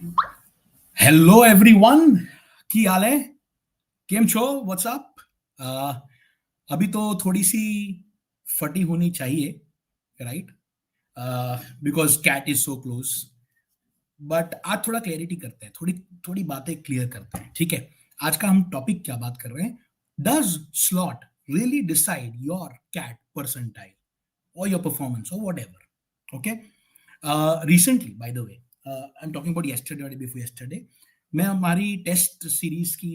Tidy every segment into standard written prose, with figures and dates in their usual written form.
Hello everyone, की हाल है? केम छो? व्हाट्सअप? अभी तो थोड़ी सी फटी होनी चाहिए, right? Because CAT is so close. But आज थोड़ा क्लैरिटी करते हैं, थोड़ी थोड़ी बातें क्लियर करते हैं, ठीक है? आज का हम टॉपिक क्या बात कर रहे हैं? Does slot really decide your CAT percentile or your performance or whatever? Okay. Recently, by the way, I'm talking about yesterday or day before yesterday, मैं हमारी टेस्ट सीरीज की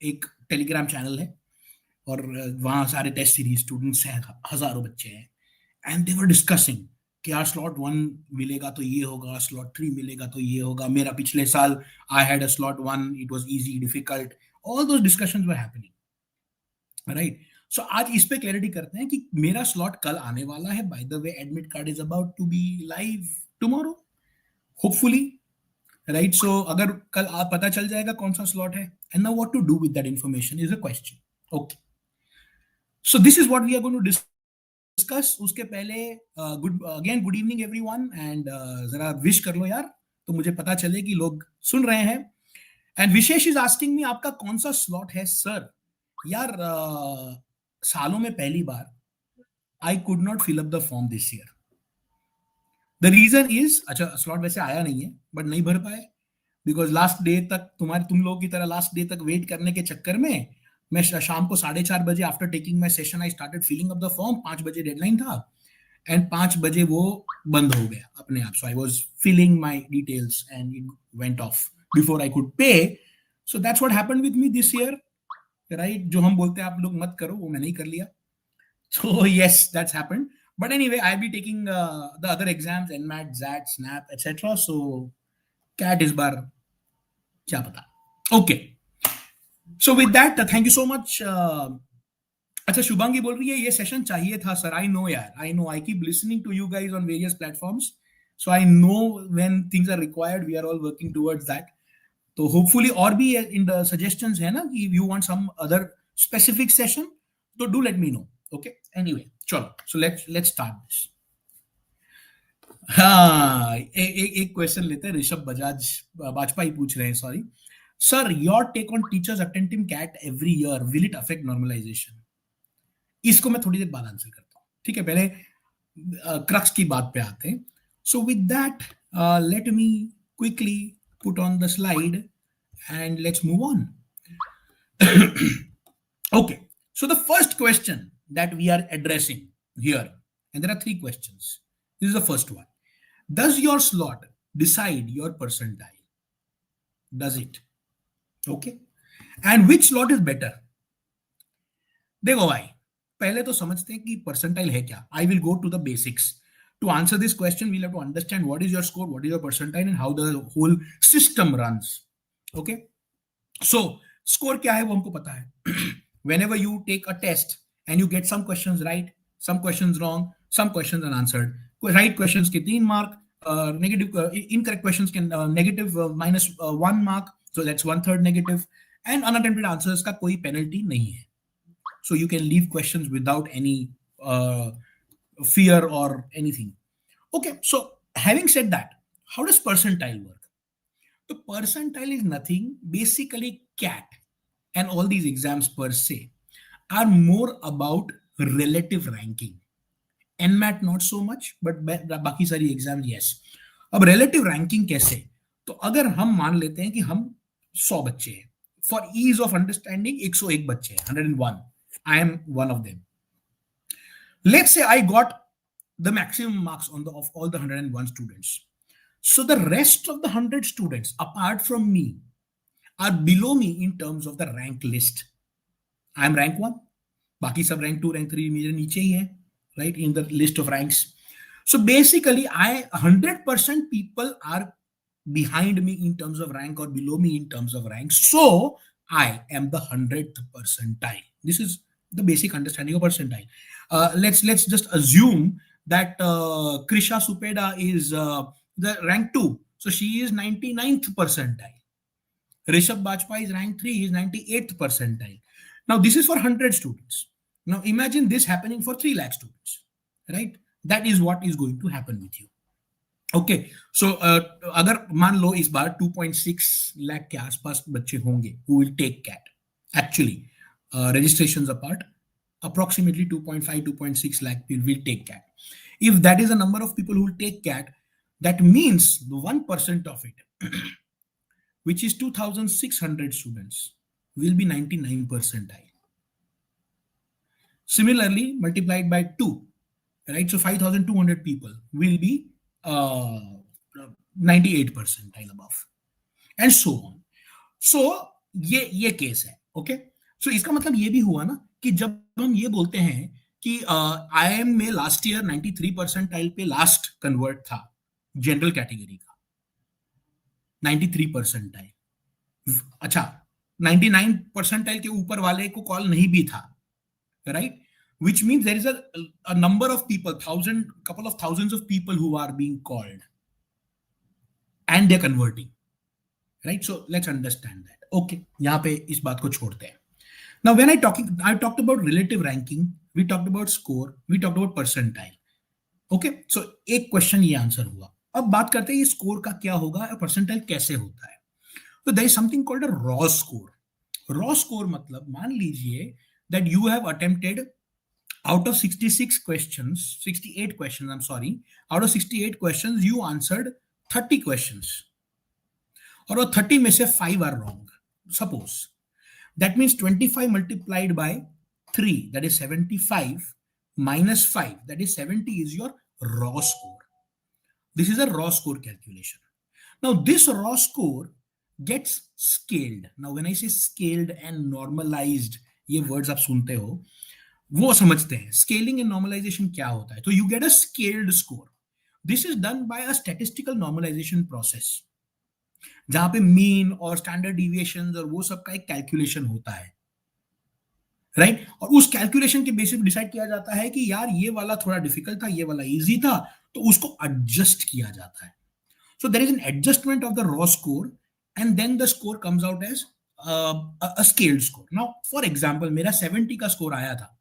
एक टेलीग्राम चैनल है, और वहाँ सारे टेस्ट सीरीज स्टूडेंट्स हैं, हजारों बच्चे हैं, एंड दे वर डिस्कसिंग कि यार स्लॉट 1 मिलेगा तो ये होगा, स्लॉट 3 मिलेगा तो ये होगा, मेरा पिछले साल I had a slot 1, it was easy, difficult, all those discussions were happening, right? So आज इस पे क्लैरिटी करते हैं कि मेरा स्लॉट कल आने वाला है। By the way, admit card is about to be live tomorrow, hopefully, right? So अगर कल आप पता चल जाएगा कौन सा स्लॉट है, and now what to do with that information is a question. Okay, so this is what we are going to discuss. उसके पहले गुड इवनिंग एवरीवन, एंड जरा विश कर लो यार, तो मुझे पता चले कि लोग सुन रहे हैं। And Vishesh is asking me, आपका कौन सा स्लॉट है सर? यार सालों में पहली बार I could not fill up the form this year. The reason is, अच्छा स्लॉट वैसे आया नहीं है बट नहीं भर पाए, बिकॉज लास्ट डे तक तुम लोगों की तरह लास्ट डे तक वेट करने के चक्कर में मैं शाम को 4:30 बजे after taking my session I started filling up the form. 5 बजे डेडलाइन था, एंड 5 बजे वो बंद हो गया अपने आप। So I was filling my details and it went off before I could pay. So that's what happened with me this year, right? जो हम बोलते हैं आप लोग मत करो, वो मैंने ही कर लिया। So yes, that's happened. But anyway, I'll be taking the other exams, NMAT, ZAT, SNAP, etc. So cat इस बार क्या पता? Okay. So with that, thank you so much. अच्छा, शुभांगी बोल रही है ये सेशन चाहिए था सर। आई नो यार, I know, I keep listening to you guys on various platforms, so I know when things are required, we are all working towards that. तो hopefully और भी इन द सजेशंस है ना कि you want some other specific session, तो do let me know. Okay, anyway चलो, so let's start this. हाँ, एक क्वेश्चन लेते हैं। ऋषभ बजाज वाजपेयी पूछ रहे हैं, sorry sir, your take on teachers attempting CAT every year, will it affect normalization? इसको मैं थोड़ी देर बाद आंसर करता हूँ, ठीक है? पहले क्रक्स की बात पे आते हैं। So with that, let me quickly put on the slide and let's move on. Okay, so the first question that we are addressing here, and there are 3 questions. This is the first one. Does your slot decide your percentile? Does it? Okay, and which slot is better? देखो भाई, पहले तो समझते हैं कि percentile है क्या। I will go to the basics. To answer this question, we'll have to understand what is your score, what is your percentile, and how the whole system runs. Okay, so score क्या है वो हमको पता है। Whenever you take a test and you get some questions right, some questions wrong, some questions unanswered, right questions के 3 mark, negative incorrect questions can negative minus 1 mark, so that's 1/3 negative, and unattempted answers का कोई penalty नहीं है. So you can leave questions without any fear or anything. Okay, so having said that, how does percentile work? The percentile is nothing, basically CAT and all these exams per se are more about relative ranking. NMAT not so much, but बाकी सारी exams yes. अब relative ranking कैसे? तो अगर हम मान लेते हैं कि हम 100 बच्चे हैं, for ease of understanding 101 बच्चे हैं, 101. I am one of them. Let's say I got the maximum marks on of all the 101 students. So the rest of the 100 students apart from me are below me in terms of the rank list. I am rank 1. बाकी सब rank 2, rank 3 मेरे नीचे ही है, right, in the list of ranks. So basically, 100% people are behind me in terms of rank or below me in terms of rank. So I am the 100th percentile. This is the basic understanding of percentile. Let's just assume that Krisha Supeda is the rank 2, so she is 99th percentile. Rishabh Bajpai is rank 3, he is 98th percentile. Now this is for 100 students. Now imagine this happening for 3 lakh students, right? That is what is going to happen with you. Okay so अगर मान लो इस बार 2.6 लाख के आसपास बच्चे होंगे who will take CAT actually registrations apart approximately 2.5 2.6 lakh people will take CAT. If that is the number of people who will take CAT, that means the 1% of it which is 2600 students will be 99 percentile. Similarly, multiplied by 2, right? So 5,200 people will be 98 percentile above, and so on. So ये case है. Okay so इसका मतलब ये भी हुआ ना कि जब हम ये बोलते हैं कि IIM में लास्ट ईयर 93 परसेंटाइल पे लास्ट कन्वर्ट था जनरल कैटेगरी का 93 परसेंटाइल. अच्छा 99 परसेंटाइल के ऊपर वाले को कॉल नहीं भी था, right? Which means there is a number of people, couple of thousands of people who are being called and they're converting, right? So let's understand that. Okay, यहाँ पे इस बात को छोड़ते हैं. Now when I talked about relative ranking, we talked about score, we talked about percentile. Okay, so एक question ये answer हुआ. अब बात करते हैं ये स्कोर का क्या होगा और परसेंटाइल कैसे होता है. तो there is something called a raw score. Raw score मतलब मान लीजिए that you have attempted out of 68 questions, I'm sorry, out of 68 questions, you answered 30 questions. और वो 30 में से 5 are wrong. Suppose. That means 25 multiplied by 3, that is 75, minus 5, that is 70 is your raw score. This is a raw score calculation. Now, this raw score gets scaled. Now, when I say scaled and normalized, ये words आप सुनते हो, वो समझते हैं scaling and normalisation क्या होता है. तो you get a scaled score. This is done by a statistical normalization process जहां पे मीन और स्टैंडर्ड डिविएशंस और वो सब का एक कैलकुलेशन होता है, राइट? और उस कैलकुलेशन के बेसिस पे डिसाइड किया जाता है कि यार ये वाला थोड़ा डिफिकल्ट था, ये वाला इजी था, तो उसको एडजस्ट किया जाता है. So there is an adjustment of the raw score and then the score comes out as a scaled score. Now for example मेरा 70 का स्कोर आया था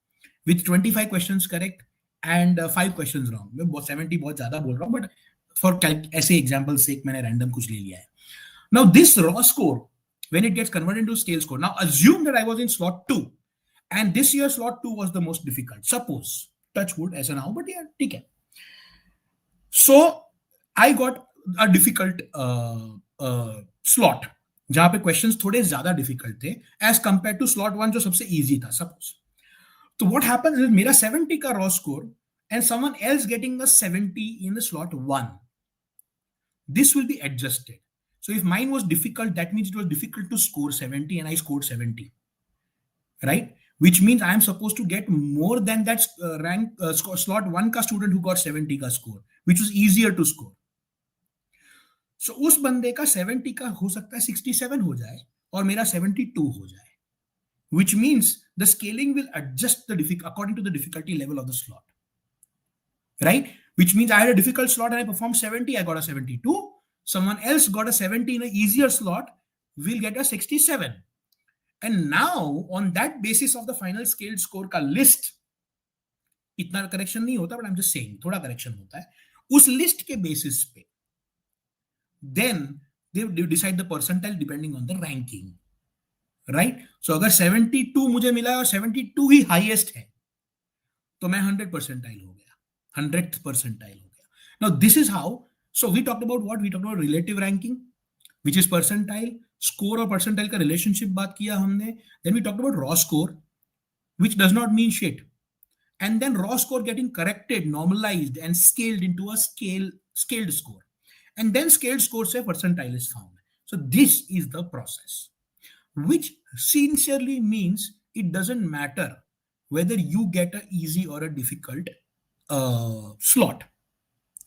with 25 questions correct and 5 questions wrong. मैं 70 बहुत ज्यादा बोल रहा हूँ, but for ऐसे example sake मैंने random कुछ ले लिया है. Now this raw score, when it gets converted into scale score, now assume that I was in slot 2 and this year slot 2 was the most difficult. Suppose, touch wood ऐसा ना हो, but yeah, ठीक है. So I got a difficult slot जहां पे questions थोड़े ज्यादा difficult थे as compared to slot 1 जो सबसे easy था. Suppose. So what happens is मेरा 70 का raw score and someone else getting a 70 in the slot 1. This will be adjusted. So if mine was difficult, that means it was difficult to score 70 and I scored 70. Right? Which means I am supposed to get more than that slot 1 का student who got 70 का score, which was easier to score. So उस बंदे का 70 का हो सकता है 67 हो जाए और मेरा 72 हो जाए. Which means the scaling will adjust according to the difficulty level of the slot, right? Which means I had a difficult slot and I performed 70, I got a 72. Someone else got a 70 in an easier slot, will get a 67. And now on that basis of the final scaled score का list, इतना correction नहीं होता, but I'm just saying थोड़ा correction होता है. उस list के basis पे, then they decide the percentile depending on the ranking. Right so अगर 72 मुझे मिला और 72 ही हाईएस्ट है तो मैं 100 परसेंटाइल हो गया, 100th परसेंटाइल हो गया. Now this is how. So we talked about what we talked about relative ranking which is percentile. Score और परसेंटाइल का रिलेशनशिप बात किया हमने. Then we talked about raw score which does not mean shit, and then raw score getting corrected, normalized and scaled into a scaled score, and then scaled score से percentile is found. So this is the process, which sincerely means it doesn't matter whether you get an easy or a difficult slot.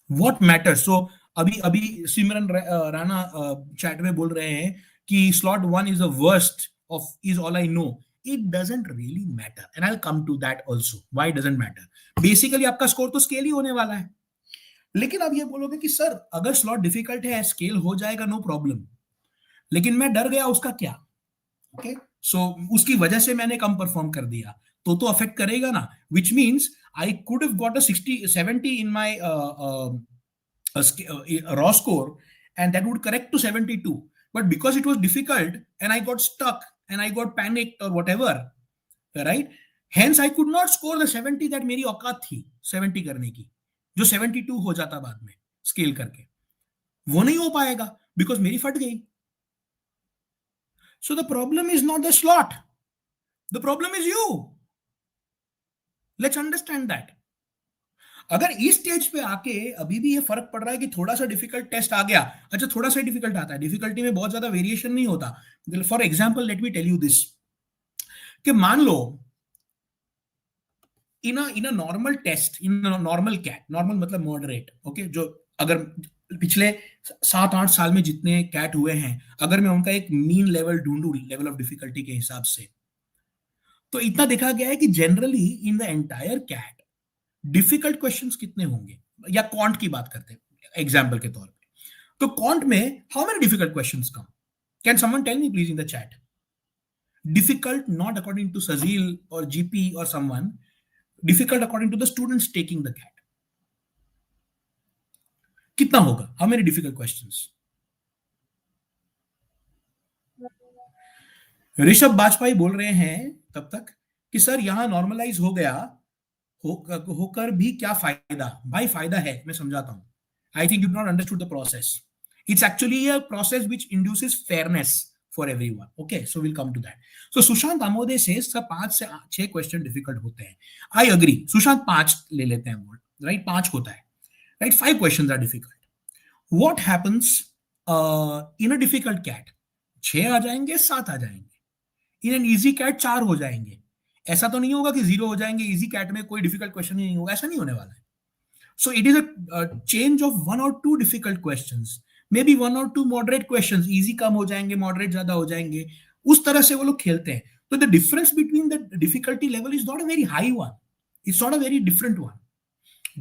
What matters? So अभी सिमरन Rana chat में बोल रहे हैं कि slot 1 is the worst of is all I know. It doesn't really matter, and I'll come to that also. Why it doesn't matter? Basically आपका score तो scale ही होने वाला है. लेकिन अब ये बोलोगे कि सर अगर स्लॉट डिफिकल्ट है स्केल हो जाएगा, नो प्रॉब्लम, लेकिन मैं डर गया उसका क्या? ओके सो उसकी वजह से मैंने कम परफॉर्म कर दिया तो अफेक्ट करेगा ना. विच means I could have got a 60 70 in my a raw score, and that would correct to 72. But because it was difficult and I got stuck and I got panicked or whatever, right? Hence I could not score the 70 that मेरी औकात थी 70 करने की, जो 72 हो जाता बाद में स्केल करके, वो नहीं हो पाएगा बिकॉज मेरी फट गई. So the problem is not the slot. The problem is you. Let's understand that. अगर इस स्टेज पे आके अभी भी ये फर्क पड़ रहा है कि थोड़ा सा डिफिकल्ट टेस्ट आ गया, अच्छा थोड़ा सा डिफिकल्ट आता है, डिफिकल्टी में बहुत ज्यादा वेरिएशन नहीं होता. For example let me tell you this, कि मान लो in a normal test, in normal CAT, normal मतलब मॉडरेट, ओके, जो अगर पिछले 7-8 साल में जितने कैट हुए हैं, अगर मैं उनका एक मीन लेवल ढूंढूं लेवल ऑफ डिफिकल्टी के हिसाब से, तो इतना देखा गया है कि generally in the entire CAT difficult questions कितने होंगे, या क्वांट की बात करते हैं एग्जांपल के तौर पे, तो क्वांट में how many difficult questions come? Can someone tell me please in the chat? Difficult not according to Sajeel और जीपी और someone, difficult according to the students taking the CAT. कितना होगा? How many difficult questions? Rishabh Bajpayee बोल रहे हैं तब तक कि सर यहां नॉर्मलाइज हो गया, होकर भी क्या फायदा? भाई फायदा है, मैं समझाता हूं. I think you not understood the process. It's actually a process which induces fairness for everyone. Okay, so will come to that. So Sushant Amode से 5 से 6 क्वेश्चन डिफिकल्ट होते हैं. आई अग्री, सुशांत 5 ले लेते हैं, बोल राइट, 5 होता है, right. 5 question are difficult. What happens in a difficult CAT? 6 आ जाएंगे, 7 आ जाएंगे. इन एन इजी कैट 4 हो जाएंगे. ऐसा तो नहीं होगा कि 0 हो जाएंगे, इजी कैट में कोई डिफिकल्ट क्वेश्चन ही नहीं होगा, ऐसा नहीं होने वाला है. So it is a change of 1 or 2 difficult questions, may be 1 or 2 moderate questions, easy कम हो जाएंगे, मॉडरेट ज्यादा हो जाएंगे. उस तरह से वो लोग खेलते हैं. तो the difference between the difficulty level is not a very high one, it's not a very different one.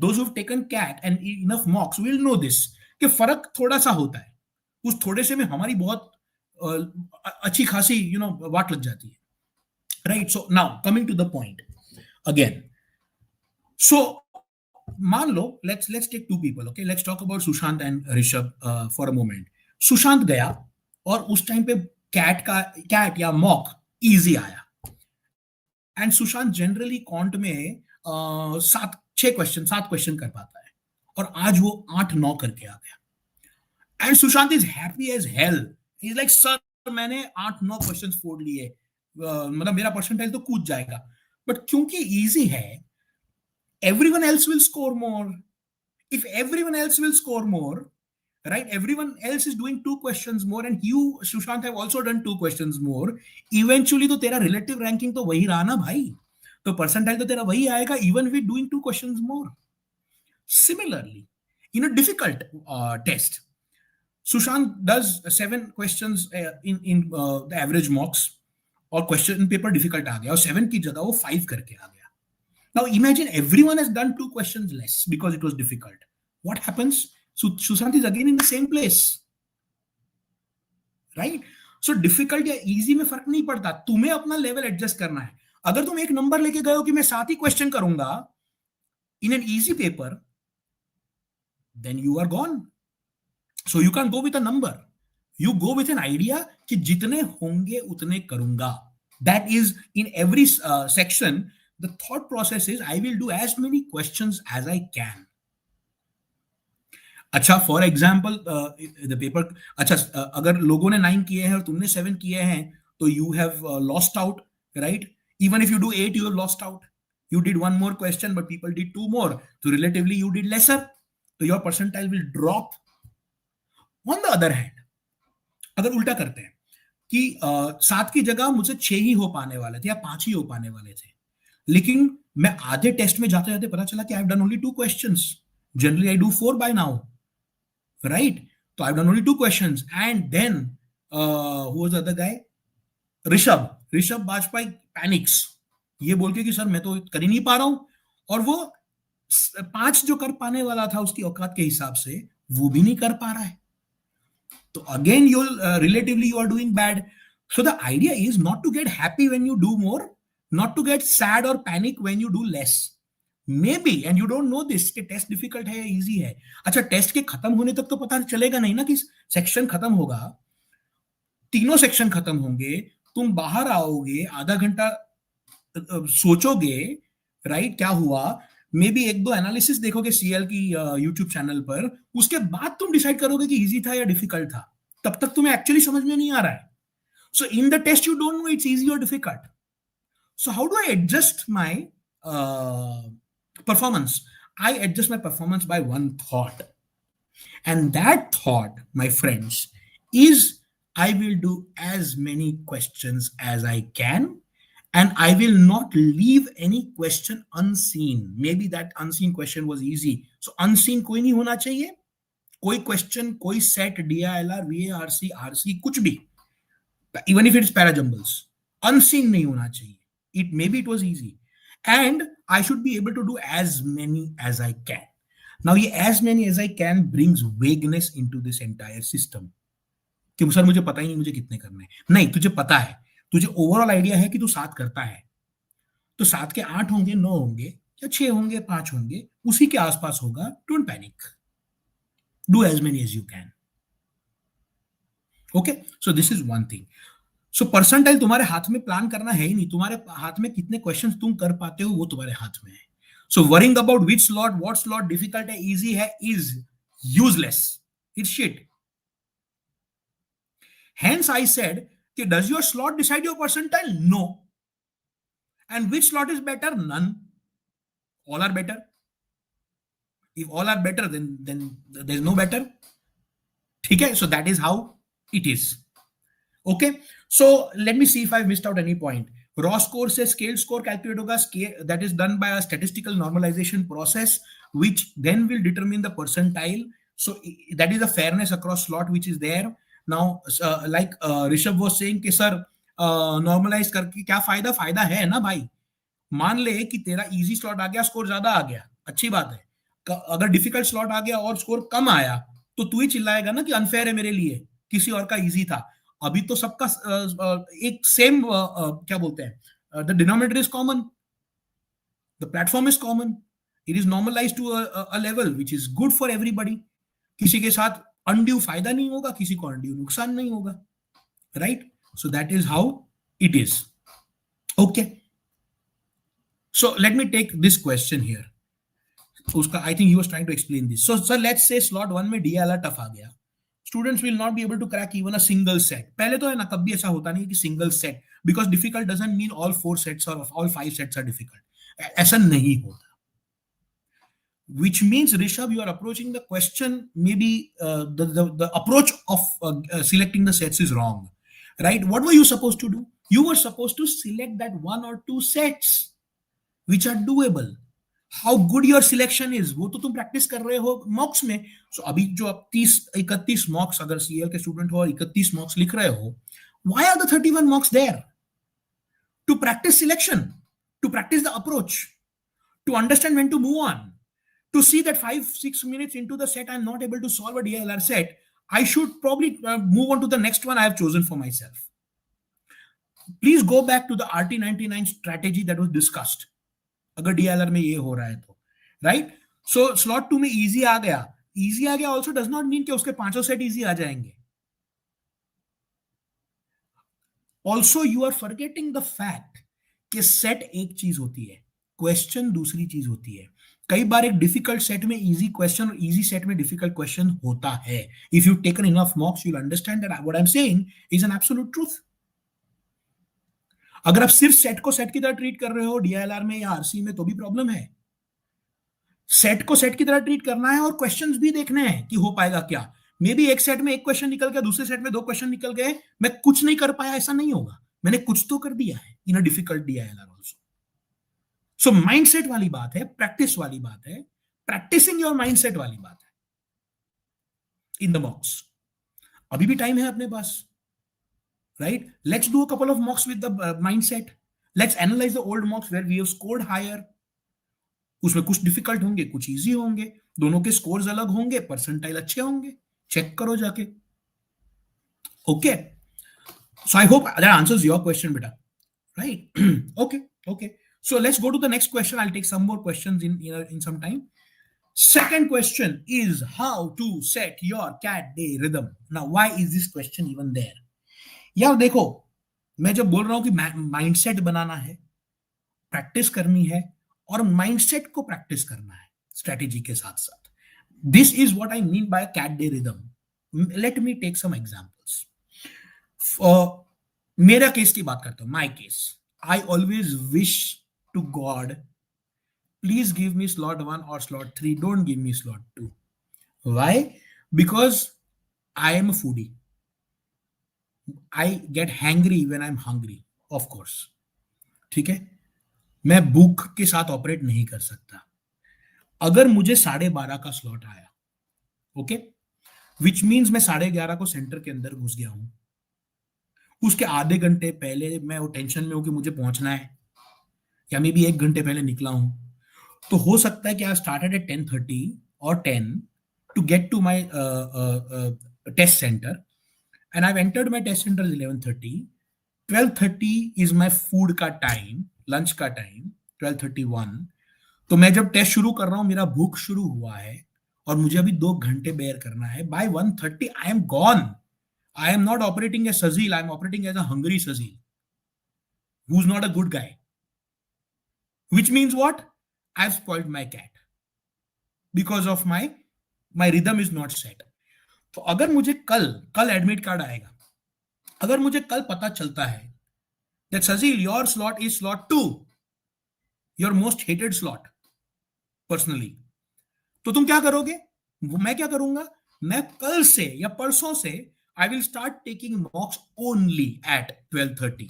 Those who've taken CAT and enough mocks will know this, कि फर्क थोड़ा सा होता है. उस थोड़े से में हमारी बहुत अच्छी खासी वाट लग जाती है, right. So now coming to the point again. So मान लो let's take 2 people, okay, let's talk about Sushant and Rishabh for a moment. Sushant गया और उस टाइम पे कैट या मॉक इजी आया, एंड सुशांत जनरली कॉन्ट में 7 क्वेश्चन कर पाता है, और आज वो 8-9 करके आ गया. And Sushant is happy as hell. He is like sir मैंने 8-9 क्वेश्चन फोड़ लिए, मतलब मेरा परसेंटाइल तो कूद जाएगा. बट क्योंकि इजी है, everyone else will score more. If everyone else will score more, right, everyone else is doing 2 questions more, and you Sushant have also done 2 questions more, eventually तो तेरा relative ranking तो वही रहा ना भाई, तो percentile तो तेरा वही आएगा even with doing 2 questions more. Similarly, in a difficult test, Sushant does 7 questions in the average mocks, और क्वेश्चन पेपर डिफिकल्ट आ गया, और 7 की जगह वो 5 करके आ गया. Now imagine everyone has done 2 questions less because it was difficult. What happens? Sushant is again in the same place, right? So difficult या easy में फर्क नहीं पड़ता, तुम्हें अपना लेवल एडजस्ट करना है. अगर तुम एक नंबर लेके गए हो कि मैं 7 ही क्वेश्चन करूंगा in an easy paper, then you are gone. So you can't go with a number. You go with an idea कि जितने होंगे उतने करूंगा. That is in every section. The thought process is I will do as many questions as I can. अच्छा, for example the paper, अच्छा अगर लोगों ने 9 किए हैं और तुमने 7 किए हैं, तो you have lost out, right. Even if you do 8, you have lost out. You did 1 more question, but people did 2 more, so relatively you did lesser, so your percentile will drop. On the other hand, अगर उल्टा करते हैं कि 7 की जगह मुझसे 6 ही हो पाने वाले थे या 5 ही हो पाने वाले थे, लेकिन मैं आधे टेस्ट में जाते जाते पता चला कि I have done only 2 questions. Generally I do 4 by now, right. तो I have done only 2 questions, and then who was the other guy? Rishabh Bajpai panics, ये बोल के कि सर मैं तो कर ही नहीं पा रहा हूं, और वो 5 जो कर पाने वाला था उसकी औकात के हिसाब से वो भी नहीं कर पा रहा है. So again, relatively you are doing bad. So the idea is not to get happy when you do more, not to get sad or panic when you do less. May be, and you don't no this कि test difficult है या easy है। अच्छा, test के खत्म होने तक तो पता चलेगा नहीं ना कि सेक्शन खत्म होगा, तीनों सेक्शन खत्म होंगे, तुम बाहर आओगे, आधा घंटा सोचोगे, राइट, क्या हुआ, मे बी एक दो एनालिसिस देखोगे सीएल की यूट्यूब चैनल पर, उसके बाद तुम डिसाइड करोगे कि इजी था या डिफिकल्ट था। तब तक तुम्हें एक्चुअली समझ में नहीं आ रहा है। So in the test you don't know it's easy और difficult. So how do I adjust my performance? I adjust my performance by one thought, and that thought, my friends, is I will do as many questions as I can, and I will not leave any question unseen. Maybe that unseen question was easy, so unseen कोई नहीं होना चाहिए। कोई question, कोई set, DILR, VARC, RC, कुछ भी, even if it's parajumbles, unseen नहीं होना चाहिए। It maybe it was easy, and I should be able to do as many as I can. Now ये as many as I can brings vagueness into this entire system, कि sir मुझे पता ही नहीं मुझे कितने करने हैं। नहीं, तुझे पता है, तुझे ओवरऑल आइडिया है कि तू 7 करता है, तो 7 के 8 होंगे, 9 होंगे, या 6 होंगे, 5 होंगे, उसी के आसपास होगा। Don't panic, do as many as you can. Okay, so this is one thing. So percentile तुम्हारे हाथ में प्लान करना है ही नहीं, तुम्हारे हाथ में कितने क्वेश्चंस तुम कर पाते हो वो तुम्हारे हाथ में है। So worrying about which slot, what slot difficult है, इजी है, is useless, it's shit. Hence I said कि does your slot decide your percentile? No. And which slot is better? None, all are better. If all are better then there is no better. ठीक है, so that is how it is. Okay, so let me see if I've missed out any point. Raw score से scaled score calculate होगा, that is done by a statistical normalization process which then will determine the percentile. So that is the fairness across slot which is there. Now like Rishabh was saying कि sir normalize करके क्या फायदा? फायदा है ना भाई। मान ले कि तेरा इजी स्लॉट आ गया, स्कोर ज्यादा आ गया, अच्छी बात है। अगर डिफिकल्ट स्लॉट आ गया और स्कोर कम आया तो तू ही चिल्लाएगा ना कि अनफेयर है मेरे लिए, किसी और का इजी था। अभी तो सबका एक सेम क्या बोलते हैं, the denominator is common, the platform is common, it is normalize to a level which is good for everybody. किसी के साथ अनड्यू फायदा नहीं होगा, किसी को अनड्यू नुकसान नहीं होगा, right? So that is how it is. Okay, so let me take this question here. उसका I think he was trying to explain this. So sir, let's say slot 1 में DLR टफ आ गया, students will not be able to crack even a single set. पहले तो है ना, तब भी ऐसा होता नहीं कि single set, because difficult doesn't mean all 4 sets or all 5 sets are difficult. ऐसा नहीं होता. Which means Rishabh, you are approaching the question, maybe the approach of selecting the sets is wrong, right? What were you supposed to do? You were supposed to select that 1 or 2 sets which are doable. How good your selection is, वो तो तुम practice कर रहे हो मॉक्स में। सो अभी जो आप 30-31 मॉक्स, अगर सीएल के स्टूडेंट हो और 31 मॉक्स लिख रहे हो, why are the 31 mocks there? To practice selection, to practice the approach, to understand when to move on, to see that 5-6 minutes into the set I'm not able to solve a DLR set, I should probably move on to the next one I have chosen for myself. Please go back to the RT99 strategy that was discussed. अगर DLR में ये हो रहा है तो, right? सो slot 2 में easy आ गया, easy आ गया ऑल्सो डज नॉट मीन कि उसके 5 सेट इजी आ जाएंगे। Also you are forgetting the fact कि सेट एक चीज होती है, क्वेश्चन दूसरी चीज होती है। कई बार एक डिफिकल्ट सेट में इजी क्वेश्चन और इजी सेट में डिफिकल्ट क्वेश्चन होता है। If you taken enough मॉक्स you will understand that what I am saying is an absolute truth. अगर आप सिर्फ सेट को सेट की तरह ट्रीट कर रहे हो DLR में या RC में तो भी प्रॉब्लम है। सेट को सेट की तरह ट्रीट करना है और क्वेश्चंस भी देखने हैं कि हो पाएगा क्या। मे बी एक सेट में एक क्वेश्चन निकल गया, दूसरे सेट में 2 क्वेश्चन निकल गए, मैं कुछ नहीं कर पाया, ऐसा नहीं होगा। मैंने कुछ तो कर दिया है in a difficult DLR also. So mindset वाली बात है, प्रैक्टिस वाली बात है, प्रैक्टिसिंग योर माइंडसेट वाली बात है इन द मॉक्स। अभी भी टाइम है अपने पास, right? Let's do a couple of mocks with the mindset. Let's analyze the old mocks where we have scored higher. उसमें कुछ डिफिकल्ट होंगे, कुछ इजी होंगे, दोनों के स्कोर्स अलग होंगे, परसेंटाइल अच्छे होंगे, चेक करो जाके। Okay, so I hope that answers your question बेटा, right? Okay, So let's go to the next question. I'll take some more questions in some time. Second question is how to set your cat day rhythm. Now, why is this question even there? यार देखो, मैं जब बोल रहा हूं कि mindset बनाना है, practice करनी है, और माइंडसेट को प्रैक्टिस करना है स्ट्रेटेजी के साथ साथ, this is what I mean by CAT day rhythm. Let me take some examples. मेरा केस की बात करता हूं, my case. I always wish to God, please give me slot 1 or slot 3, don't give me slot 2. Why? Because I am a foodie. I get hangry when I'm hungry, of course. ठीक है, मैं भूख के साथ operate नहीं कर सकता. अगर मुझे 12:30 का स्लॉट आया, ओके, विच मीन्स मैं 11:30 को सेंटर के अंदर घुस गया हूं. उसके आधे घंटे पहले मैं वो टेंशन में हूं कि मुझे पहुंचना है, या मे बी 1 घंटे पहले निकला हूं. तो हो सकता है कि आई स्टार्टेड एट 10:30 और 10 to get to my test centre, and I entered my test centre 11:30. 12:30 is my food का टाइम, लंच का टाइम 12:31. तो मैं जब टेस्ट शुरू कर रहा हूं, मेरा भूख शुरू हुआ है और मुझे अभी 2 घंटे बेयर करना है. By 1:30 I am gone. I am not operating as Sajeel, I am operating as a hungry Sajeel who is not a good guy. Which means what? I've spoiled my cat because of my rhythm is not set. तो अगर मुझे कल admit card आएगा, अगर मुझे कल पता चलता है that Sazil, your slot is slot 2, your most hated slot personally, तो तुम क्या करोगे? मैं क्या करूंगा? मैं कल से या परसों से I will start taking mocks only at 12:30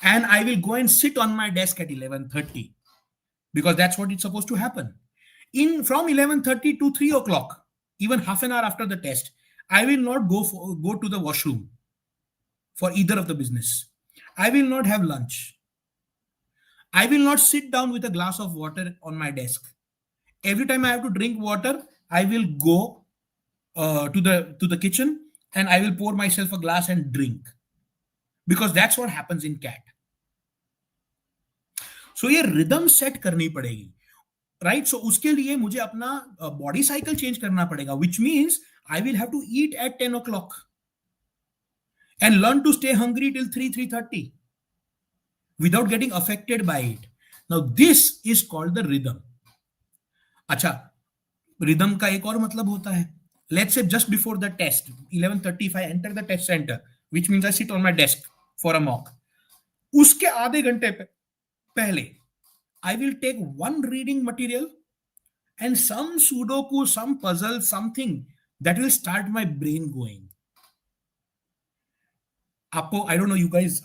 and I will go and sit on my desk at 11:30 because that's what it's supposed to happen. From 11:30 to 3 o'clock, even half an hour after the test, I will not go to the washroom for either of the business. I will not have lunch. I will not sit down with a glass of water on my desk. Every time I have to drink water, I will go to the kitchen and I will pour myself a glass and drink, because that's what happens in cat. So ये rhythm set करनी पड़ेगी, right? सो उसके लिए मुझे अपना body cycle change करना पड़ेगा, which means I will have to eat at 10 o'clock and learn to stay hungry till 3:30 without getting affected by it. Now this is called the rhythm. अच्छा, rhythm का एक और मतलब होता है. Let's say just before the test, 11:30, if I enter the test center, which means I sit on my desk for a mock. उसके आधे घंटे पहले I will take one reading material and some sudoku, some puzzle, something that will start my brain going. Apo, I don't know, you guys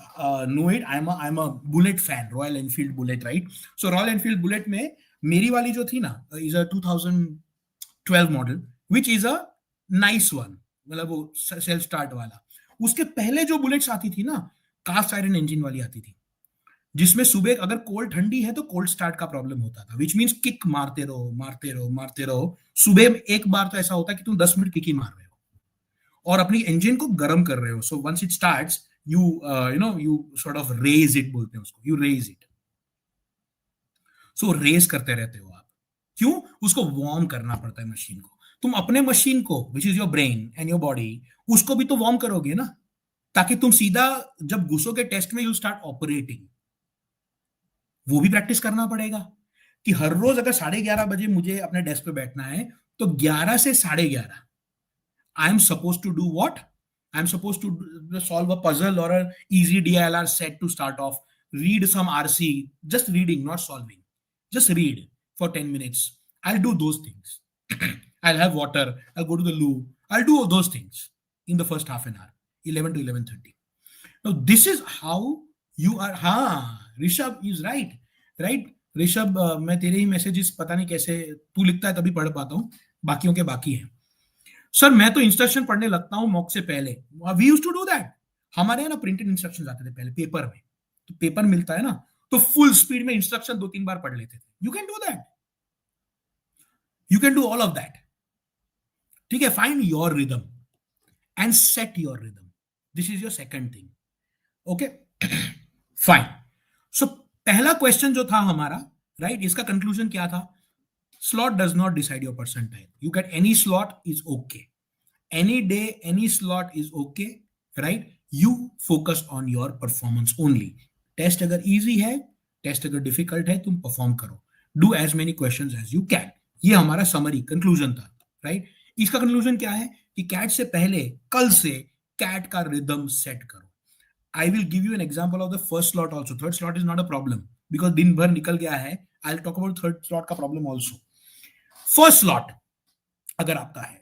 know it. I'm a Bullet fan, Royal Enfield Bullet, right? So Royal Enfield Bullet में मेरी वाली जो थी ना is a 2012 model, which is a nice one. मतलब वो self start वाला. उसके पहले जो बुलेट्स आती थी ना, कास्ट आयरन इंजन वाली आती थी, जिसमें सुबह अगर कोल्ड ठंडी है तो कोल्ड स्टार्ट का प्रॉब्लम होता था, विच मीन्स किक मारते रहो मारते रहो मारते रहो. सुबह एक बार तो ऐसा होता है कि तुम 10 मिनट किक ही मार रहे हो और अपनी इंजन को गर्म कर रहे हो. So once it starts, you sort of raise it, बोलते हैं उसको, you raise it. So raise करते रहते हो आप. क्यों? उसको वार्म करना पड़ता है मशीन को. तुम अपने मशीन को, which is your brain and your body, उसको भी तो वार्म करोगे ना, ताकि तुम सीधा जब घुसोगे टेस्ट में, यू स्टार्ट ऑपरेटिंग. वो भी प्रैक्टिस करना पड़ेगा कि हर रोज अगर 11:30 बजे मुझे अपने डेस्क पे बैठना है, तो 11 से 11:30 I am suppose to do what? I am suppose to solve a puzzle और a easy DILR set to start off, read some RC, just reading, not solving, just read for 10 minutes. I'll do those things. I'll have water, I'll go to the loo, I'll do those things in the first half an hour, 11 to 11:30. Now this is how you are. Rishabh is right. Rishabh, मैं तेरे ही messages पता नहीं कैसे तू लिखता है तभी पढ़ पाता हूं, बाकियों के बाकी है. सर मैं तो इंस्ट्रक्शन पढ़ने लगता हूं मॉक से पहले. We used to do that. हमारे यहाँ ना प्रिंटेड इंस्ट्रक्शंस आते थे पहले पेपर में, तो पेपर मिलता है ना, तो फुल स्पीड में इंस्ट्रक्शन 2-3 बार पढ़ लेते थे. You can do that, you can do all of that. ठीक है, find your rhythm and set your rhythm. This is your second thing. Okay, fine. So पहला क्वेश्चन जो था हमारा, राइट, इसका कंक्लूजन क्या था? Slot does not decide your percentile. You get any slot is okay. Any day, any slot is okay, right? You focus on your performance only. Test अगर easy है, test अगर difficult है, तुम perform करो. Do as many questions as you can. ये हमारा summary conclusion था, right? इसका कंक्लूजन क्या है कि कैट से पहले कल से कैट का रिदम सेट करो. I will give you an example of the first slot also. Third slot is not a problem because दिन भर निकल गया है. I will talk about third slot का प्रॉब्लम आल्सो. फर्स्ट स्लॉट अगर आपका है,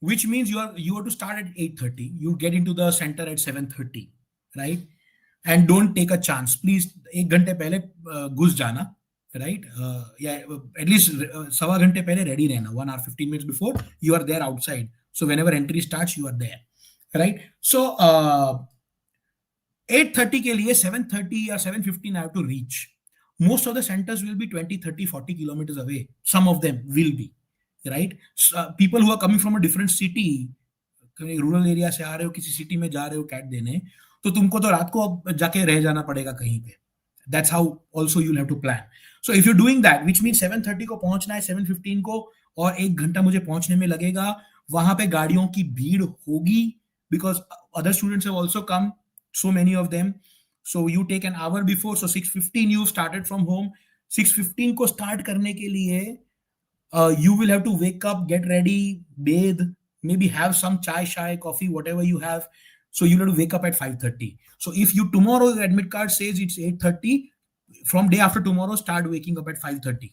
which means you are to start at 8:30, you get into the center at 7:30, right? And don't take a chance, please. एक घंटे पहले घुस जाना, right? Yeah, at least सवा घंटे पहले ready रहना. 1 hour 15 minutes before you are there outside, so whenever entry starts you are there, right? So 8:30 के लिए 7:30 or 7:15 I have to reach. Most of the centers will be 20, 30, 40 kilometers away. Some of them will be, right? So, people who are coming from a different city, rural area से आ रहे हो, किसी city में जा रहे हो cat देने, तो तुमको तो रात को जाके रह जाना पड़ेगा कहीं पे. That's how also you'll have to plan. So if you're doing that, which means 7:30 को पहुंचना है, 7:15 को, और 1 घंटा मुझे पहुंचने में लगेगा. वहां पे गाड़ियों की भीड़ होगी because other students have also come, so many of them. So you take an hour before, so 6:15 you started from home. 6:15 को start करने के लिए you will have to wake up, get ready, bathe, maybe have some chai, coffee, whatever you have. So you have to wake up at 5:30. So if you tomorrow your admit card says it's 8:30, from day after tomorrow start waking up at 5:30.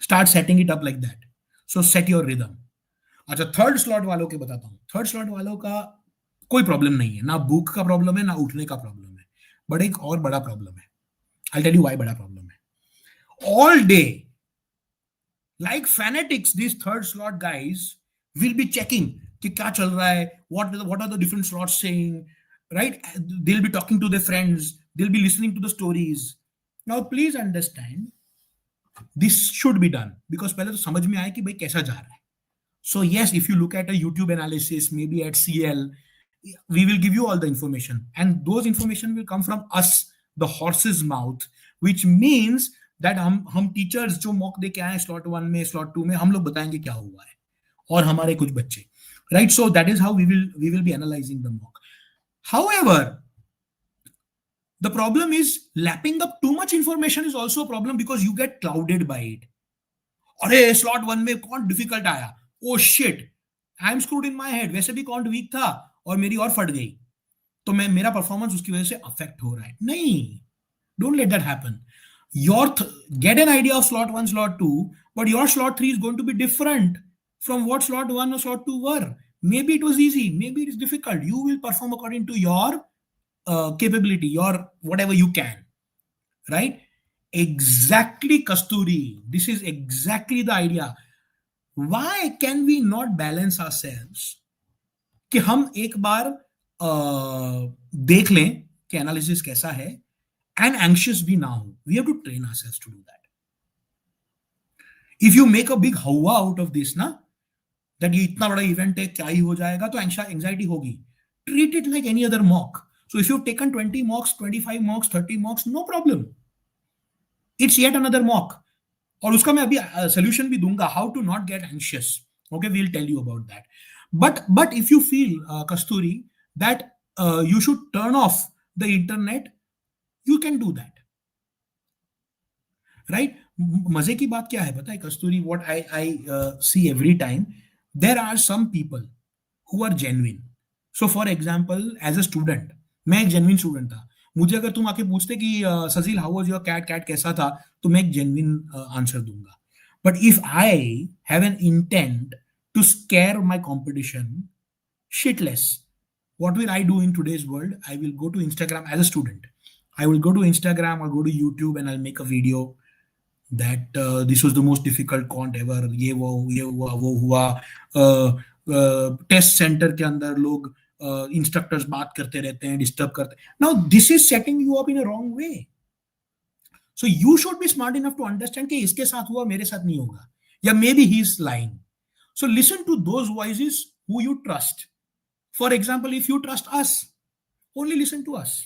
Start setting it up like that. So set your rhythm. अच्छा, third slot वालों के बताता हूँ. Third slot वालों का कोई problem नहीं है, ना भूख का प्रॉब्लम है, ना उठने का प्रॉब्लम है, बट एक और बड़ा प्रॉब्लम है. आई टेल यू व्हाई बड़ा प्रॉब्लम है. All day like fanatics, these third slot guys will be checking कि क्या चल रहा है, what are the different slots saying, right? They'll be talking to their friends, they'll be listening to the stories. Now please understand, this should be done because पहले तो समझ में आए कि भाई कैसा जा रहा है. So yes, if you look at a YouTube analysis, maybe at CL, we will give you all the information, and those information will come from us, the horse's mouth, which means that हम teachers जो mock दे के आए slot 1 में, slot 2 में, हम लोग बताएंगे क्या हुआ है, और हमारे कुछ बच्चे, right? So that is how we will be analysing the mock. However the problem is lapping up too much information is also problem because you get clouded by it. अरे स्लॉट 1 में कौन डिफिकल्ट आया, oh shit, I am screwed in my head, वैसे भी कौन week था और मेरी और फट गई, तो मेरा परफॉर्मेंस उसकी वजह से अफेक्ट हो रहा है. नहीं, don't let that happen. Get an idea of slot 1, slot 2, but your slot 3 is going to be different from what slot 1 or slot 2 were. Maybe it was easy, maybe it is difficult. You will perform according to your capability, your whatever you can, right? Exactly, Kasturi. This is exactly the idea. Why can we not balance ourselves कि हम एक बार देख लें कि analysis कैसा है, and anxious be now. We have to train ourselves to do that. If you make a big hawa out of this, ना, that ये इतना बड़ा इवेंट है, क्या ही हो जाएगा, तो anxiety होगी. Treat it like any other mock. So if you've taken 20 mocks, 25 mocks, 30 mocks, no problem. It's yet another mock. और उसका मैं अभी solution भी दूंगा, how to not get anxious. Okay, we'll tell you about that. But if you feel, Kasturi, that you should turn off the internet, you can do that, right? मजे की बात क्या है पता है कस्तूरी, what I see every time, there are some people who are genuine. So for example, as a student, मैं एक genuine student था. मुझे अगर तुम आके पूछते कि Sajeel how was your cat कैसा था, तो मैं एक genuine आंसर दूंगा. But if I have an intent to scare my competition shitless, what will I do in today's world? I will go to Instagram as a student. I will go to Instagram or go to YouTube and I'll make a video that this was the most difficult quant ever. ये हुआ वो हुआ. Test centre के अंदर लोग instructors बात करते रहते हैं, डिस्टर्ब करते हैं. Now this is setting you up in a wrong way. So you should be smart enough to understand कि इसके साथ हुआ, मेरे साथ नहीं होगा, या maybe he is lying. So listen to those voices who you trust. For example, if you trust us, only listen to us.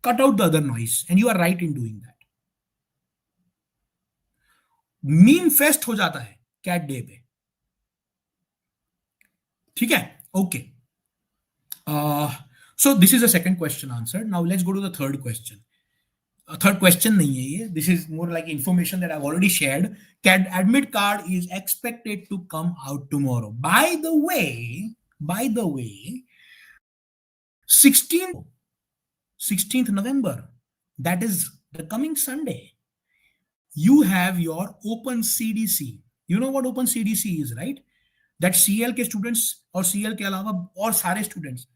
Cut out the other noise, and you are right in doing that. Meme fest हो जाता है cat day पे, ठीक है? Okay, so this is the second question answered. Now let's go to the third question. Third question nahi hai ye, this is more like information that I've already shared. CAT admit card is expected to come out tomorrow. By the way, 16th November, that is the coming Sunday, you have your open CDC. You know what open CDC is, right? That CL के students और CL के अलावा और सारे students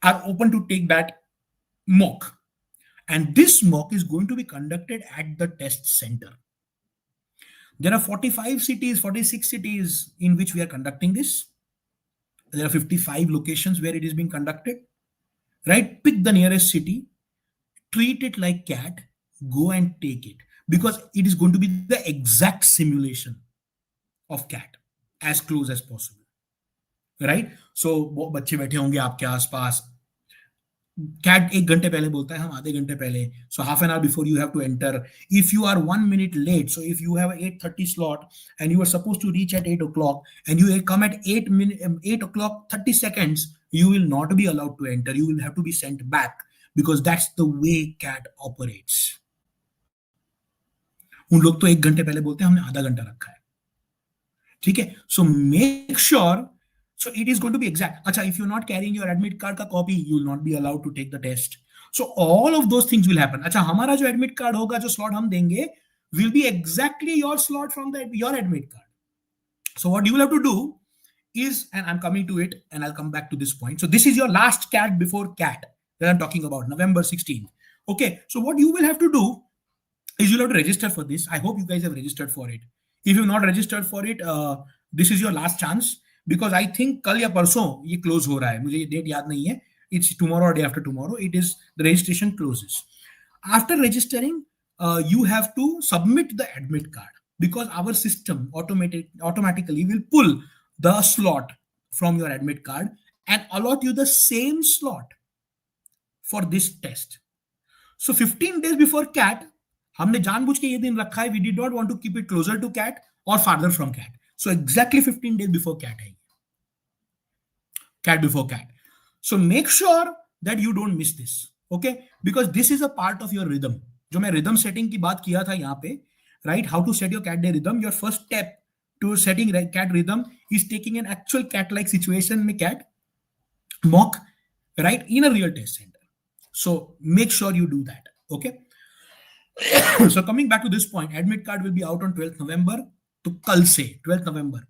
are open to take that mock, and this mock is going to be conducted at the test center. There are 45 cities, 46 cities in which we are conducting this. There are 55 locations where it is being conducted, right? Pick the nearest city, treat it like CAT, go and take it, because it is going to be the exact simulation of CAT, as close as possible, right? So बच्चे बैठे होंगे आपके आसपास, CAT 1 घंटे पहले बोलता है, हम आधे घंटे पहले, so half an hour before you have to enter. If you are 1 minute late, so if you have an 8:30 slot and you are supposed to reach at 8 o'clock and you come at 8 o'clock 30 seconds, you will not be allowed to enter. You will have to be sent back, because that's the way CAT operates. उन लोग तो 1 घंटे पहले बोलते हैं, हमने आधा घंटा रखा है, ठीक है? So make sure, so it is going to be exact. Acha, if you're not carrying your admit card ka copy, you will not be allowed to take the test. So all of those things will happen. Acha, हमारा जो admit card होगा, जो slot हम देंगे, will be exactly your slot from your admit card. So what you will have to do is, and I'm coming to it, and I'll come back to this point. So this is your last CAT before CAT that I'm talking about, November 16th. Okay, so what you will have to do is you'll have to register for this. I hope you guys have registered for it. If you've not registered for it, this is your last chance, because I think कल या परसों ये close हो रहा है, मुझे ये date याद नहीं है. It's tomorrow or day after tomorrow. It is, the registration closes. After registering, you have to submit the admit card, because our system automatically will pull the slot from your admit card and allot you the same slot for this test. So 15 days before CAT, हमने जानबूझ के ये दिन रखा है. We did not want to keep it closer to CAT or farther from CAT. So exactly 15 days before CAT है. CAT before CAT. So make sure that you don't miss this, okay? Because this is a part of your rhythm. जो मैं rhythm setting की बात किया था यहाँ पे, right? How to set your CAT day rhythm. Your first step to setting CAT rhythm is taking an actual CAT-like situation में CAT mock, right? In a real test center. So make sure you do that, okay? So coming back to this point, admit card will be out on 12th November. तो कल से 12th November,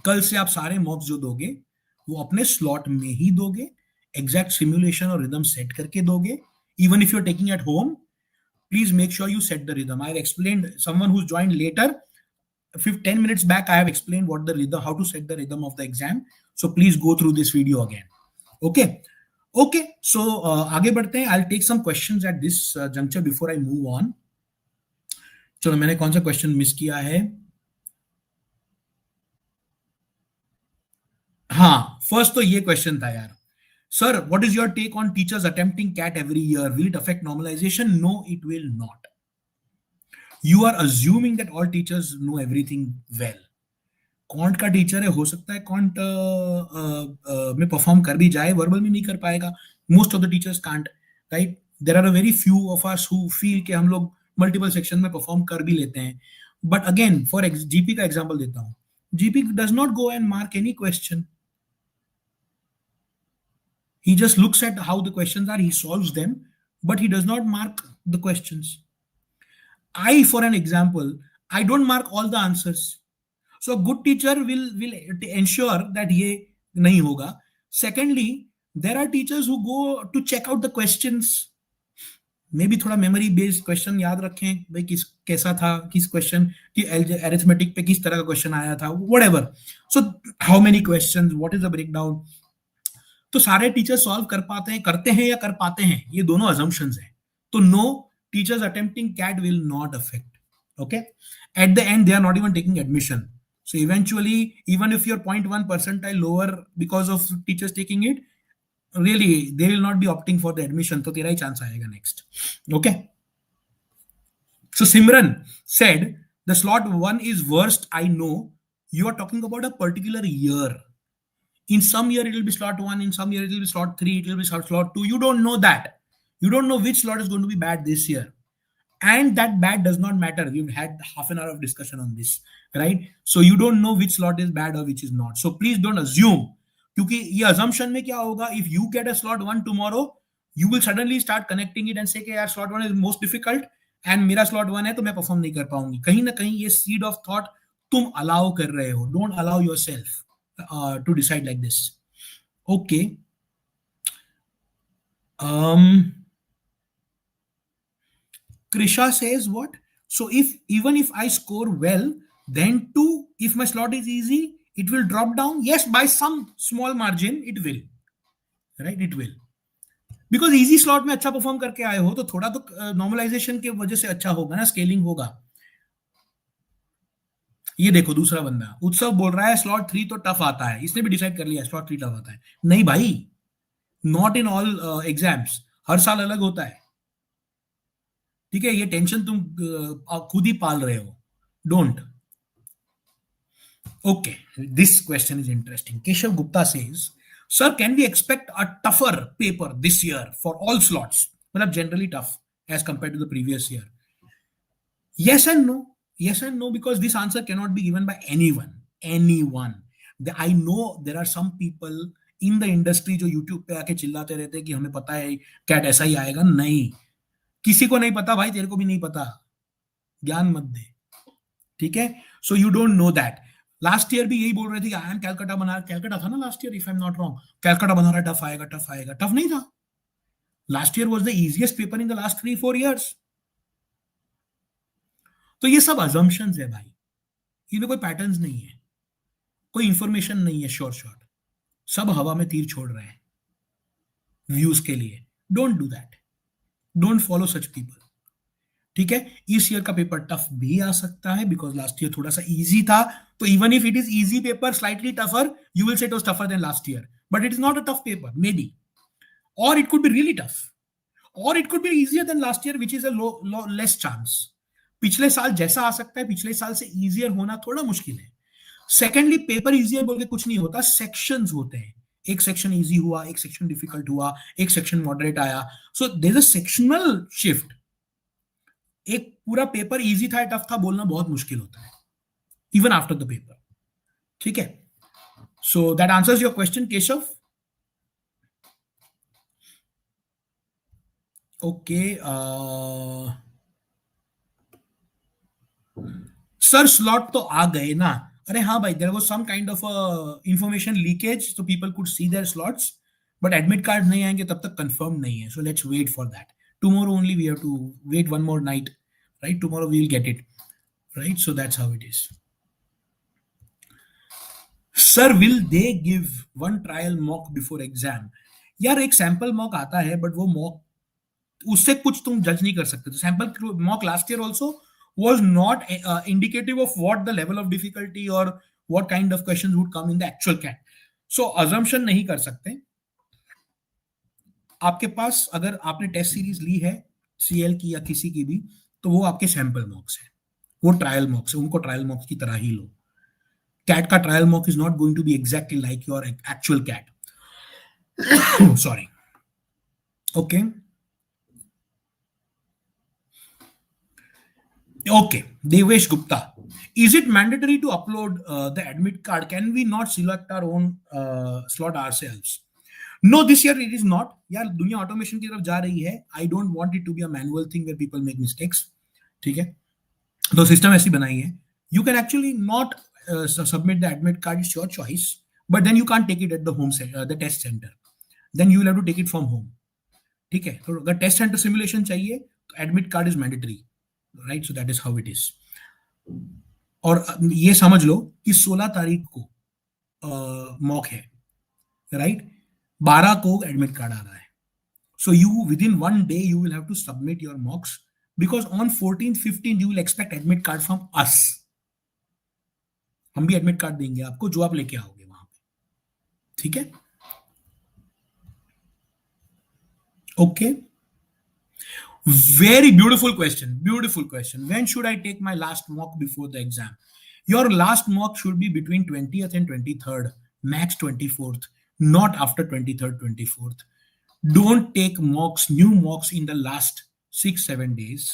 कल से आप सारे मॉक्स जो दोगे वो अपने स्लॉट में ही दोगे, एग्जैक्ट सिमुलेशन और रिदम सेट करके दोगे. Even if you're taking at home, please make sure you set the rhythm. I have explained, someone who's joined later, 10 minutes back, I have explained what the rhythm, how to set the rhythm of the exam. So please go through this video again. Okay. Okay. So आगे बढ़ते हैं. I'll take some questions at this juncture before I move on. चलो, मैंने कौन सा question miss किया है? हाँ, फर्स्ट तो ये क्वेश्चन था यार. Sir, what is your take on teachers attempting CAT every year? Will it affect normalization? No, it will not. You are assuming that all teachers know everything well. Quant का teacher है, हो सकता है quant में perform कर भी जाए, verbal में नहीं कर पाएगा. Most of the teachers can't, right? There are a very few of us who feel कि हम लोग मल्टीपल सेक्शन में परफॉर्म कर भी लेते हैं. बट अगेन, फॉर जीपी का एग्जांपल देता हूं. GP does not go and mark any question. He just looks at how the questions are, he solves them, but he does not mark the questions. I, for an example, I don't mark all the answers. So a good teacher will ensure that ये नहीं होगा. Secondly, there are teachers who go to check out the questions. Maybe थोड़ा memory based question याद रखें, भाई किस कैसा था, किस question कि arithmetic पे किस तरह का question आया था, whatever. So how many questions, what is the breakdown? तो सारे टीचर सॉल्व कर पाते हैं, करते हैं या कर पाते हैं, ये दोनों assumptions हैं. तो no, teachers attempting CAT will not affect. Okay, at the end they are not even taking admission. So eventually, even if you're 0.1 percentile lower because of teachers taking it, really they will not be opting for the admission, तो तेरा ही chance आएगा next. Okay. So Simran said, the slot one is worst. I know you are talking about a particular year. In some year it will be slot one, in some year it will be slot three, it will be slot two. You don't know that. You don't know which slot is going to be bad this year. And that bad does not matter. We've had half an hour of discussion on this, right? So you don't know which slot is bad or which is not. So please don't assume. क्योंकि ये assumption में क्या होगा, if you get a slot one tomorrow, you will suddenly start connecting it and say कि यार slot one is most difficult and मेरा slot one है तो मैं perform नहीं कर पाऊंगी. कहीं ना कहीं ये seed of thought तुम allow कर रहे हो. Don't allow yourself to decide like this. Okay. Krisha says what? So if even if I score well, then two, if my slot is easy, it will drop down. Yes, by some small margin, it will. Right? It will. Because easy slot में अच्छा perform करके आए हो तो थोड़ा तो normalisation की वजह से अच्छा होगा ना, स्केलिंग होगा. ये देखो दूसरा बंदा उत्सव बोल रहा है स्लॉट थ्री तो टफ आता है, इसने भी डिसाइड कर लिया स्लॉट थ्री टफ आता है. नहीं भाई, नॉट इन ऑल एग्जाम्स, हर साल अलग होता है. ठीक है, ये टेंशन तुम खुद ही पाल रहे हो. Don't. Okay, this question is interesting. Keshav Gupta says, Sir, can we expect a tougher paper this year for all slots? Well, generally tough as compared to the previous year. Yes and no. Yes and no, because this answer cannot be given by anyone. Anyone. I know there are some people in the industry जो YouTube पे आके चिल्लाते रहते हैं कि हमें पता है कैट ऐसा ही आएगा. नहीं, किसी को नहीं पता भाई, तेरे को भी नहीं पता. ज्ञान मत दे. ठीक है, so you don't know that. Last year भी यही बोल रहे थे कि आई एम कैलकाटा बना, कैलकाटा था ना last year, if I am not wrong, Calcutta बना रहा, टफ आएगा टफ आएगा. टफ नहीं था. Last year was the easiest paper in the last 3-4 years. तो ये सब अजम्पशंस है भाई, इनमें कोई पैटर्न्स नहीं है, कोई इंफॉर्मेशन नहीं है. श्योर शॉट सब हवा में तीर छोड़ रहे हैं व्यूज के लिए. Don't do that. Don't follow such people. ठीक है, इस ईयर का पेपर टफ भी आ सकता है बिकॉज लास्ट ईयर थोड़ा सा इजी था. तो even if it is easy paper slightly tougher, you will say it was tougher than last year, but it is not a tough paper may be. और it could be really tough, और it could be easier than last year which is a less chance. पिछले साल जैसा आ सकता है, पिछले साल से इजियर होना थोड़ा मुश्किल है. सेकेंडली, पेपर इजियर बोल के कुछ नहीं होता, सेक्शंस होते हैं. एक सेक्शन इजी हुआ, एक सेक्शन डिफिकल्ट हुआ, एक सेक्शन मॉडरेट आया. So there is a sectional shift. एक पूरा पेपर इजी था टफ था बोलना बहुत मुश्किल होता है इवन आफ्टर द पेपर. ठीक है, so that answers your question Keshav. Okay, sir slot तो आ गए ना. अरे हाँ भाई, there was some kind of information leakage, तो people could see their slots, but admit card नहीं आएंगे तब तक कंफर्म नहीं है. So let's wait for that. Tomorrow only we have to wait one more night, right? Tomorrow we will get it, right? So that's how it is. Sir, will they give one trial mock before exam? यार एक sample mock आता है, but वो mock उससे कुछ तुम जज नहीं कर सकते. तो sample mock last year also was not indicative of what the level of difficulty or what kind of questions would come in the actual CAT. So assumption नहीं कर सकते. आपके पास अगर आपने टेस्ट सीरीज ली है सीएल की या किसी की भी, तो वो आपके सैंपल मॉक्स है, वो ट्रायल मॉक्स है, उनको ट्रायल मॉक्स की तरह ही लो. कैट का trial mock is not going to be exactly like your actual CAT. Sorry. Okay, okay, Devesh Gupta, is it mandatory to upload the admit card? Can we not select our own slot ourselves? No, this year it is not. यार दुनिया automation की तरफ जा रही है. I don't want it to be a manual thing where people make mistakes. ठीक है, तो सिस्टम ऐसी बनाई है. You can actually not submit the admit card, it's your choice, but then you can't take it at the home the test center. Then you will have to take it from home. ठीक है, तो अगर test centre simulation चाहिए तो admit card is mandatory, right? So that is how it is. और ये समझ लो कि 16 तारीख को मॉक है, राइट? 12 को एडमिट कार्ड आ रहा है. So you with in 1 day you will have to submit your mocks, because on 14th 15th you will expect admit card from us. हम भी एडमिट कार्ड देंगे आपको जो आप लेके आओगे वहां पे. ठीक है, Okay. Very beautiful question. Beautiful question. When should I take my last mock before the exam? Your last mock should be between 20th and 23rd, max 24th, not after 23rd, 24th. Don't take mocks, new mocks in the last 6-7 days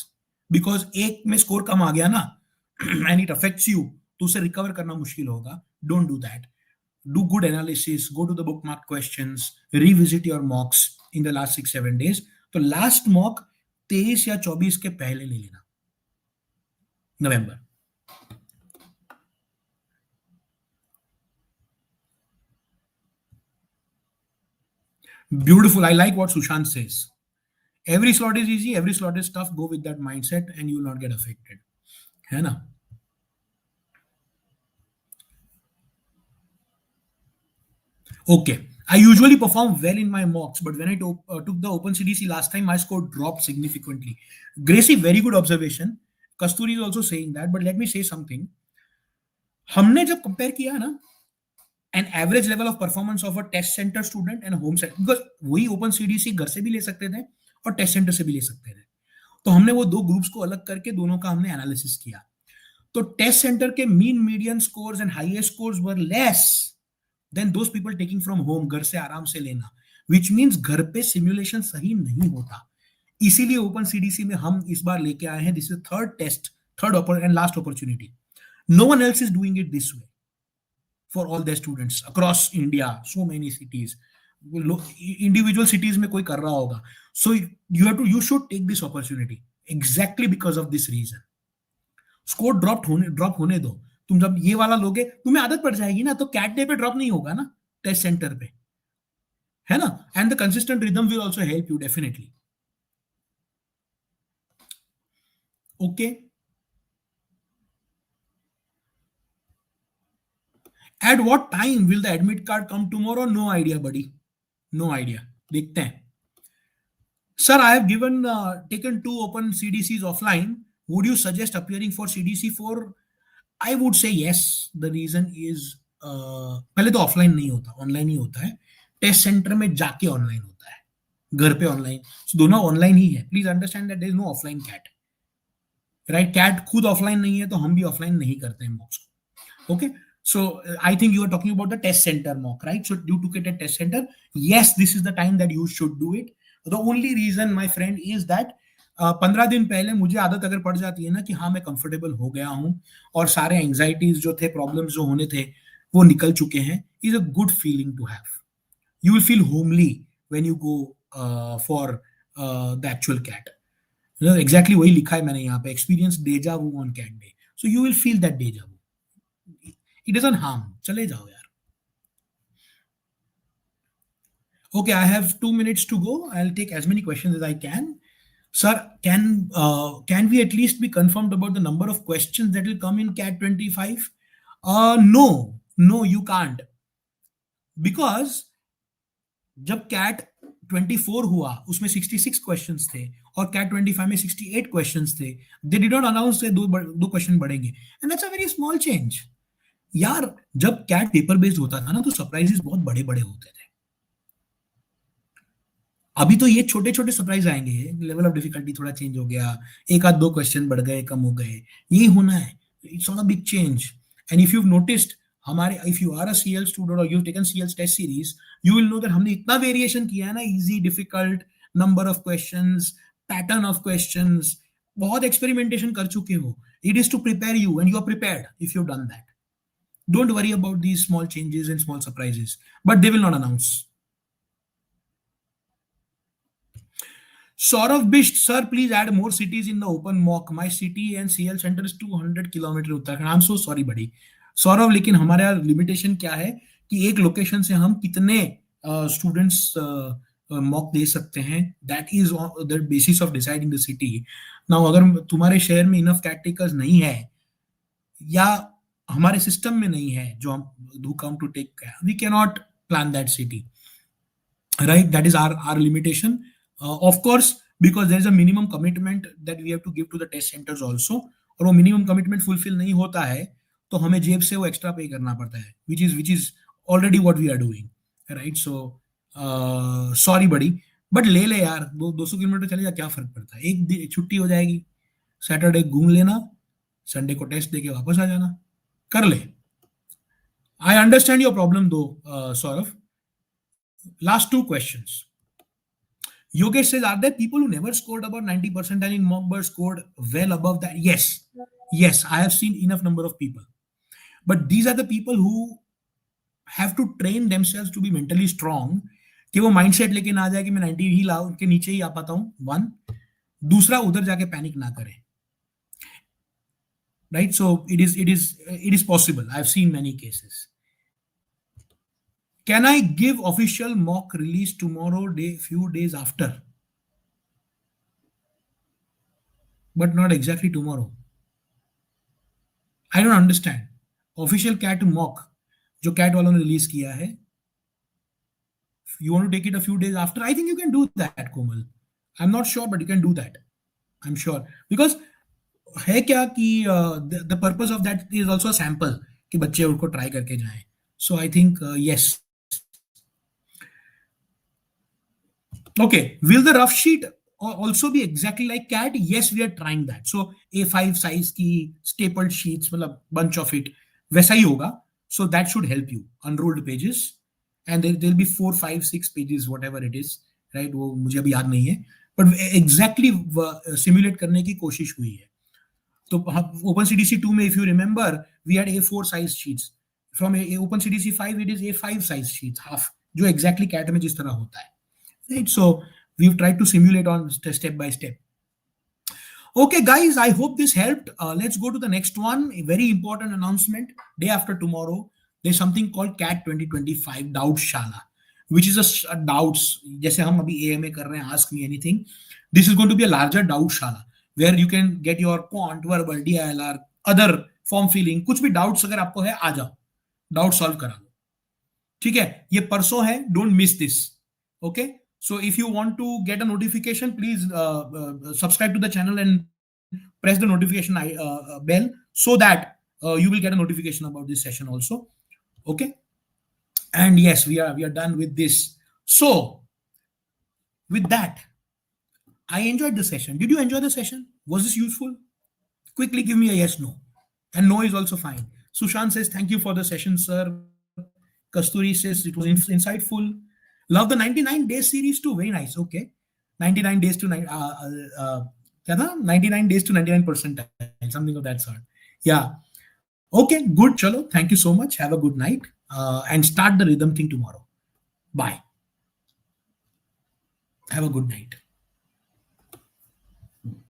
because एक में score कम आ गया ना and it affects you तो उसे recover करना मुश्किल होगा. Don't do that. Do good analysis, go to the bookmark questions, revisit your mocks in the last 6-7 days. तो लास्ट मॉक 23 या 24 के पहले ले लेना, नवंबर. Beautiful. I like what Sushant says. Every slot is easy, every slot is tough. Go with that mindset and you will not get affected. है ना? Okay. I usually perform well in my mocks, but when I took the Open CDC last time, my score dropped significantly. Gracie, very good observation. Kasturi is also saying that, but let me say something. हमने जब compare किया ना an average level of performance of a test center student and home center, because वही open CDC घर से भी ले सकते थे और टेस्ट सेंटर से भी ले सकते थे, तो हमने वो दो ग्रुप्स को अलग करके दोनों का हमने एनालिसिस किया. तो टेस्ट सेंटर के mean median scores and highest scores were less than those people taking from home, घर से आराम से लेना, विच मींस घर पे सिमुलेशन सही नहीं होता. इसीलिए ओपन सीडीसी में हम इस बार लेके आए हैं. This is third test, third and last opportunity. No one else is doing it this way for all their students across India, so many cities, individual cities में कोई कर रहा होगा. So you should take this opportunity exactly because of this reason. Score drop होने दो. तुम जब ये वाला लोगे तुम्हें आदत पड़ जाएगी ना, तो कैट डे पे ड्रॉप नहीं होगा ना टेस्ट सेंटर पे, है ना. And the consistent rhythm will also help you definitely. Okay. At what time will the admit card come tomorrow? No idea, buddy. No idea. देखते हैं. Sir, I have taken 2 open CDCs offline. Would you suggest appearing for CDC4? I would say yes. The reason is पहले तो offline नहीं होता, online ही होता है. Test centre में जाके ऑनलाइन होता है, घर पे ऑनलाइन. So, दोनों ऑनलाइन ही है. Please understand that there is no offline CAT, right. CAT खुद ऑफलाइन नहीं है तो हम भी ऑफलाइन नहीं करते हैं मॉक्स को. Okay. So I think you are talking about the test center mock, right? So you took it at test center. Yes, this is the time that you should do it. The only reason, my friend, is that 15 दिन पहले मुझे आदत अगर पड़ जाती है ना कि हाँ मैं कंफर्टेबल हो गया हूँ और सारे एंजाइटीज जो थे, प्रॉब्लम्स जो होने थे वो निकल चुके हैं, is a good feeling to have. You will feel homely when you go for the actual CAT. Exactly वही लिखा है मैंने यहाँ पे, experience deja vu on CAT day. So you will feel that deja vu. It doesn't harm. चले जाओ यार. Okay, I have 2 minutes to go. I'll take as many questions as I can. Sir, can we at least be confirmed about the number of questions that will come in CAT 25? No, you can't. Because जब CAT 24 हुआ उसमें 66 questions थे और CAT 25 में 68 questions थे. They did not announce that दो question बढ़ेंगे, and that's a very small change. यार जब कैट पेपर बेस्ड होता था ना तो सरप्राइजेस बहुत बड़े बड़े होते थे. अभी तो ये छोटे छोटे सरप्राइज आएंगे. लेवल ऑफ डिफिकल्टी थोड़ा चेंज हो गया, एक आध दो क्वेश्चन बढ़ गए, कम हो गए, ये होना है. It's not a big change. And if you noticed हमारे, if you are a CL student और you taken CL test series, you will know that हमने इतना वेरिएशन किया है ना, easy, difficult, number of questions, pattern of questions, बहुत experimentation कर चुके हो. It is to prepare you and you are prepared if you done that. Don't worry about these small changes and small surprises, but they will not announce. Saurav Bisht, sir, please add more cities in the open mock. My city and CL center is 200 kilometre Uttarakhand. I'm so sorry buddy. Saurabh, लेकिन हमारा limitation क्या है कि एक location से हम कितने students mock दे सकते हैं. That is the basis of deciding the city. Now अगर तुम्हारे शहर में इनफ कैट टेकर्स नहीं है या हमारे सिस्टम में नहीं है जो हम who come to take care, we cannot plan that city, right? That is our limitation. Of course, because there is a minimum commitment that we have to give to the test centers also, और वो minimum commitment fulfill नहीं होता है तो हमें जेब से वो एक्स्ट्रा पे करना पड़ता है, which is already what we are doing, right? So sorry buddy, but ले ले यार, 200 किलोमीटर चले जा, क्या फर्क पड़ता है, एक छुट्टी हो जाएगी, सैटरडे घूम लेना, संडे को टेस्ट देके वापस आ जाना, कर ले. आई अंडरस्टैंड योर प्रॉब्लम दो, Saurabh. Last two questions. Yogesh says, are there people who never scored about 90 percentile in mock but scored well above that? Yes. Yes, I have seen enough number of people. But these are the people who have to train themselves to be mentally strong कि वो mindset लेके ना आ जाए कि मैं 90 ही ला के नीचे ही आ पाता हूं. वन. दूसरा, उधर जाके पैनिक ना करें. Right? So it is possible. I've seen many cases. Can I give official mock release tomorrow, few days after? But not exactly tomorrow. I don't understand. Official cat mock जो cat वालों ने release किया है, you want to take it a few days after? I think you can do that, Komal. I'm not sure, but you can do that. I'm sure. Because है क्या कि the purpose of that is also a sample कि बच्चे उनको try करके जाएं. So I think yes. Okay. Will the rough sheet also be exactly like CAT? Yes, we are trying that. So A5 size की stapled sheets, मतलब bunch of it, वैसा ही होगा. So that should help you. Unrolled pages. And there'll be 4, 5, 6 pages, whatever it is. Right? वो मुझे अभी याद नहीं है. But exactly simulate करने की कोशिश हुई है. तो OpenCDC 2 में, if you remember, we had A4 size sheets. From OpenCDC 5, it is A5 size sheets, half, जो exactly CAT में जिस तरह होता है. Right? So we've tried to simulate on step by step. Okay, guys, I hope this helped. Let's go to the next one. A very important announcement. Day after tomorrow, there's something called CAT 2025 Doubt Shala, which is a doubts. जैसे हम अभी AMA कर रहे हैं, ask me anything. This is going to be a larger doubt shala where you can get your quant, verbal, DILR, other form filling. कुछ भी doubts अगर आपको है, आ जाओ, doubt solve करा लो. ठीक है, ये परसों है. Don't miss this. Okay. So if you want to get a notification, please subscribe to the channel and press the notification bell so that you will get a notification about this session also. Okay. And yes, we are done with this. So with that, I enjoyed the session. Did you enjoy the session? Was this useful? Quickly give me a yes, no. And no is also fine. Sushant says, thank you for the session, sir. Kasturi says, it was insightful. Love the 99 days series too. Very nice. Okay. 99 days to 99 days to 99 percentile. Something of that sort. Yeah. Okay. Good. Chalo. Thank you so much. Have a good night. And start the rhythm thing tomorrow. Bye. Have a good night.